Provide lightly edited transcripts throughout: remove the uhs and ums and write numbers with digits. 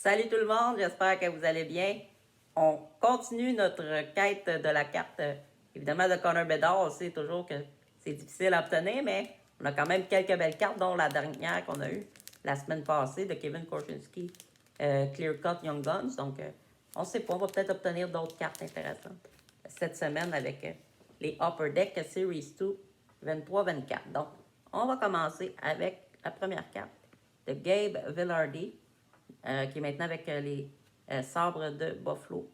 Salut tout le monde, j'espère que vous allez bien. On continue notre quête de la carte, évidemment, de Connor Bedard. On sait toujours que c'est difficile à obtenir, mais on a quand même quelques belles cartes, dont la dernière qu'on a eue la semaine passée de Kevin Korchinski, Clear Cut Young Guns. Donc, on ne sait pas, on va peut-être obtenir d'autres cartes intéressantes cette semaine avec les Upper Deck Series 2 23-24. Donc, on va commencer avec la première carte de Gabe Vilardi. Qui est maintenant avec les Sabres de Buffalo.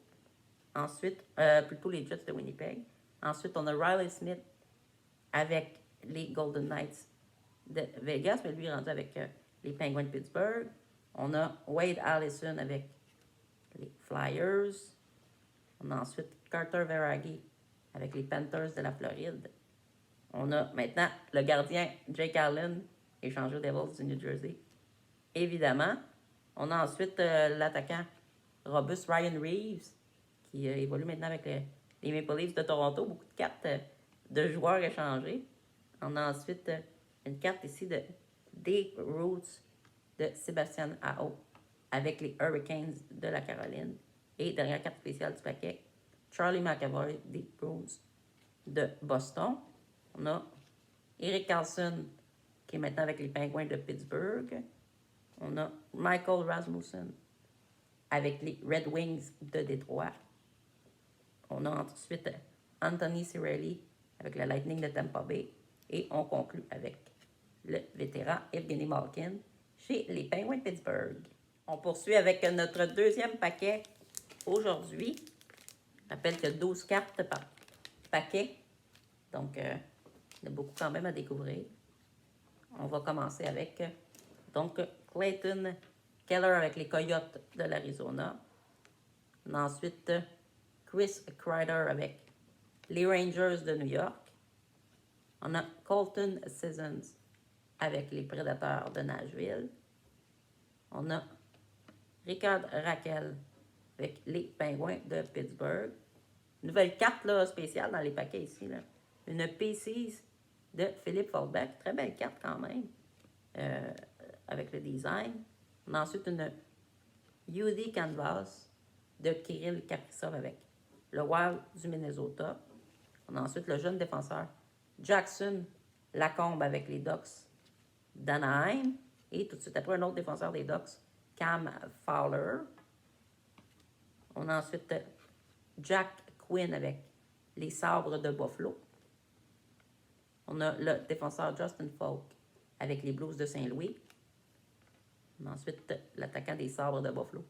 Ensuite, plutôt les Jets de Winnipeg. Ensuite, on a Riley Smith avec les Golden Knights de Vegas, mais lui rendu avec les Penguins de Pittsburgh. On a Wade Allison avec les Flyers. On a ensuite Carter Verhaeghe avec les Panthers de la Floride. On a maintenant le gardien Jake Allen, échangé aux Devils du New Jersey. Évidemment. On a ensuite l'attaquant robuste Ryan Reeves, qui évolue maintenant avec les Maple Leafs de Toronto. Beaucoup de cartes de joueurs échangés. On a ensuite une carte ici de Deep Roots de Sébastien Aho avec les Hurricanes de la Caroline. Et dernière carte spéciale du paquet, Charlie McAvoy, Deep Roots de Boston. On a Erik Karlsson, qui est maintenant avec les Penguins de Pittsburgh. On a Michael Rasmussen avec les Red Wings de Détroit. On a ensuite Anthony Cirelli avec le Lightning de Tampa Bay. Et on conclut avec le vétéran Evgeny Malkin chez les Penguins de Pittsburgh. On poursuit avec notre deuxième paquet aujourd'hui. Je rappelle qu'il y a 12 cartes par paquet. Donc, il y a beaucoup quand même à découvrir. On va commencer avec donc Clayton Keller avec les Coyotes de l'Arizona. Ensuite, Chris Kreider avec les Rangers de New York. On a Colton Sissons avec les Prédateurs de Nashville. On a Richard Raquel avec les Penguins de Pittsburgh. Nouvelle carte là, spéciale dans les paquets ici. Là. Une P6 de Philippe Forsberg. Très belle carte quand même. Avec le design. On a ensuite une UD Canvas de Kirill Kaprizov avec le Wild du Minnesota. On a ensuite le jeune défenseur Jackson Lacombe avec les Ducks d'Anaheim. Et tout de suite après, un autre défenseur des Ducks, Cam Fowler. On a ensuite Jack Quinn avec les Sabres de Buffalo. On a le défenseur Justin Falk avec les Blues de Saint-Louis. On a ensuite l'attaquant des Sabres de Buffalo,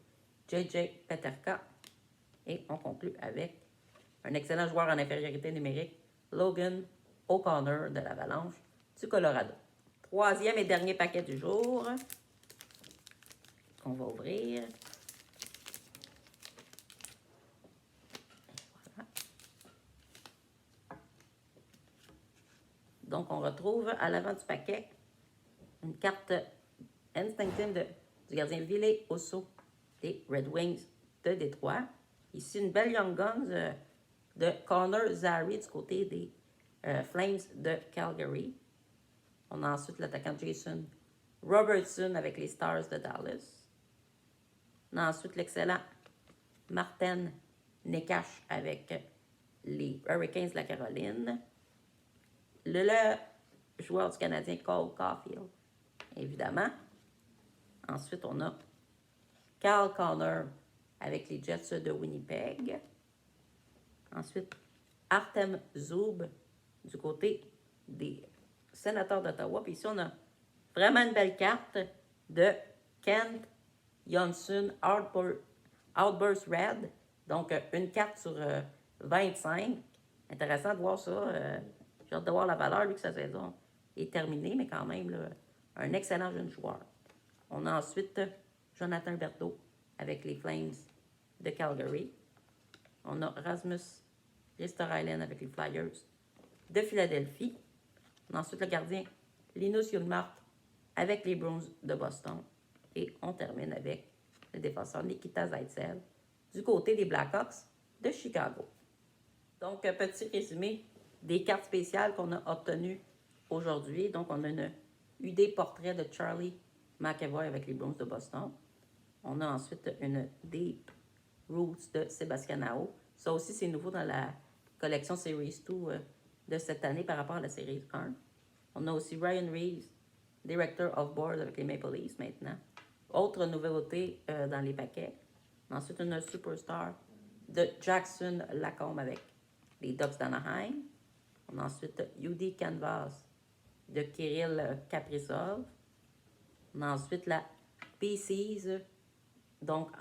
J.J. Peterka. Et on conclut avec un excellent joueur en infériorité numérique, Logan O'Connor de l'Avalanche du Colorado. Troisième et dernier paquet du jour qu'on va ouvrir. Voilà. Donc, on retrouve à l'avant du paquet une carte Instinctive du gardien Ville Osso des Red Wings de Détroit. Ici, une belle Young Guns de Connor Zary du côté des Flames de Calgary. On a ensuite l'attaquant Jason Robertson avec les Stars de Dallas. On a ensuite l'excellent Martin Necas avec les Hurricanes de la Caroline. Le joueur du Canadien Cole Caulfield, évidemment. Ensuite, on a Carl Connor avec les Jets de Winnipeg. Ensuite, Artem Zub du côté des Sénateurs d'Ottawa. Puis ici, on a vraiment une belle carte de Kent Johnson Outburst Red. Donc, une carte sur 25. Intéressant de voir ça. J'ai hâte de voir la valeur, vu que sa saison est terminée, mais quand même, là, un excellent jeune joueur. On a ensuite Jonathan Berthaud avec les Flames de Calgary. On a Rasmus Ristolainen avec les Flyers de Philadelphie. On a ensuite le gardien Linus Ullmark avec les Bruins de Boston. Et on termine avec le défenseur Nikita Zaitsev du côté des Blackhawks de Chicago. Donc, petit résumé des cartes spéciales qu'on a obtenues aujourd'hui. Donc, on a une UD portrait de Charlie McAvoy avec les Bruins de Boston. On a ensuite une Deep Roots de Sébastien Nao. Ça aussi, c'est nouveau dans la collection Series 2 de cette année par rapport à la série 1. On a aussi Ryan Reeves, Director of Board avec les Maple Leafs maintenant. Autre nouveauté dans les paquets. Ensuite, une Superstar de Jackson Lacombe avec les Ducks d'Anaheim. On a ensuite UD Canvas de Kirill Kaprizov. On a ensuite la PCs donc,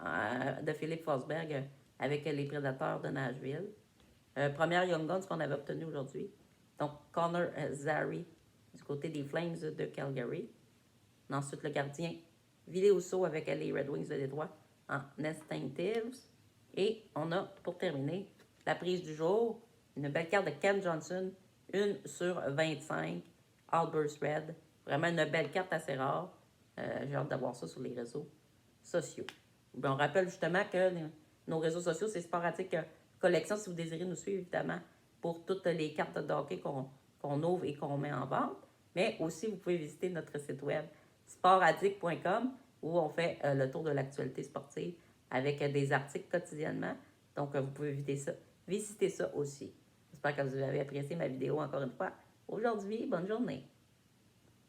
de Philippe Forsberg avec les Prédateurs de Nashville. Première Young Guns qu'on avait obtenue aujourd'hui. Donc, Connor Zary du côté des Flames de Calgary. Ensuite, le gardien Ville avec les Red Wings de Détroit en Instinctives. Et on a, pour terminer, la prise du jour, une belle carte de Ken Johnson, 1/25, Alberts Red. Vraiment une belle carte assez rare. J'ai hâte d'avoir ça sur les réseaux sociaux. On rappelle justement que nos réseaux sociaux, c'est Sporadique Collection si vous désirez nous suivre, évidemment, pour toutes les cartes de hockey qu'on ouvre et qu'on met en vente. Mais aussi, vous pouvez visiter notre site web sportaddict.com où on fait le tour de l'actualité sportive avec des articles quotidiennement. Donc, vous pouvez visiter ça aussi. J'espère que vous avez apprécié ma vidéo encore une fois aujourd'hui. Bonne journée!